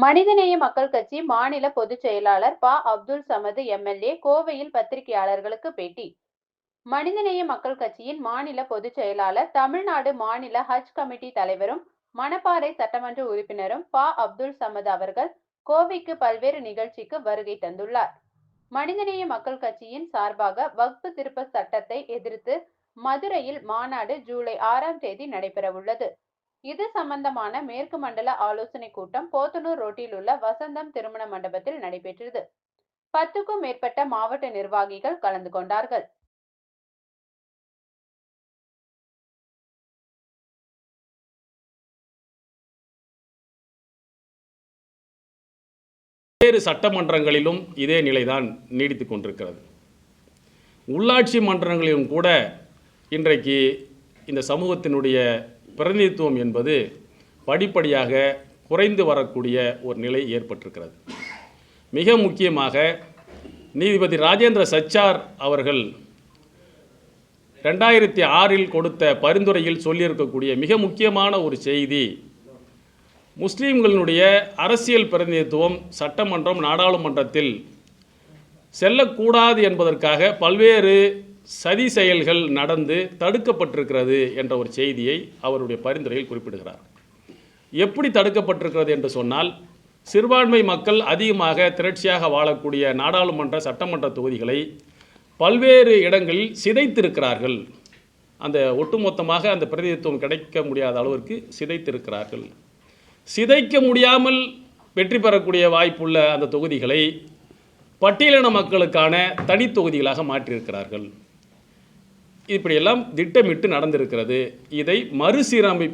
மனிதநேய மக்கள் கட்சி மாநில பொதுச் செயலாளர் ப. அப்துல் சமது எம்.எல்.ஏ. கோவையில் பத்திரிகையாளர்களுக்கு பேட்டி. மனிதநேய மக்கள் கட்சியின் மாநில பொதுச் செயலாளர், தமிழ்நாடு மாநில ஹஜ் கமிட்டி தலைவரும், மணப்பாறை சட்டமன்ற உறுப்பினரும் ப. அப்துல் சமது அவர்கள் கோவைக்கு பல்வேறு நிகழ்ச்சிக்கு வருகை தந்துள்ளார். மனிதநேய மக்கள் கட்சியின் சார்பாக வக்பு திருத்த சட்டத்தை எதிர்த்து மதுரையில் மாநாடு ஜூலை 6ஆம் தேதி நடைபெறவுள்ளது. இது சம்பந்தமான மேற்கு மண்டல ஆலோசனை கூட்டம் போத்தனூர் ரோட்டில் உள்ள வசந்தம் திருமண மண்டபத்தில் நடைபெற்றது. 10க்கும் மேற்பட்ட மாவட்ட நிர்வாகிகள் கலந்து கொண்டார்கள். வேறு சட்டமன்றங்களிலும் இதே நிலைதான் நீடித்துக் கொண்டிருக்கிறது. உள்ளாட்சி மன்றங்களிலும் கூட இன்றைக்கு இந்த சமூகத்தினுடைய பிரதிநிதித்துவம் என்பது படிப்படியாக குறைந்து வரக்கூடிய ஒரு நிலை ஏற்பட்டிருக்கிறது. மிக முக்கியமாக நீதிபதி ராஜேந்திர சச்சார் அவர்கள் 2006இல் கொடுத்த பரிந்துரையில் சொல்லியிருக்கக்கூடிய மிக முக்கியமான ஒரு செய்தி, முஸ்லீம்களினுடைய அரசியல் பிரதிநிதித்துவம் சட்டமன்றம், நாடாளுமன்றத்தில் செல்லக்கூடாது என்பதற்காக பல்வேறு சதி செயல்கள் நடந்து தடுக்கப்பட்டிருக்கிறது என்ற ஒரு செய்தியை அவருடைய பரிந்துரையில் குறிப்பிடுகிறார். எப்படி தடுக்கப்பட்டிருக்கிறது என்று சொன்னால், சிறுபான்மை மக்கள் அதிகமாக திரட்சியாக வாழக்கூடிய நாடாளுமன்ற சட்டமன்ற தொகுதிகளை பல்வேறு இடங்களில் சிதைத்திருக்கிறார்கள். அந்த ஒட்டுமொத்தமாக அந்த பிரதிநிதித்துவம் கிடைக்க முடியாத அளவிற்கு சிதைத்திருக்கிறார்கள். சிதைக்க முடியாமல் வெற்றி பெறக்கூடிய வாய்ப்புள்ள அந்த தொகுதிகளை பட்டியலின மக்களுக்கான தனி தொகுதிகளாக மாற்றியிருக்கிறார்கள். இப்படியெல்லாம் திட்டமிட்டு நடந்திருக்கிறது. இதை மறுசீரமைப்பு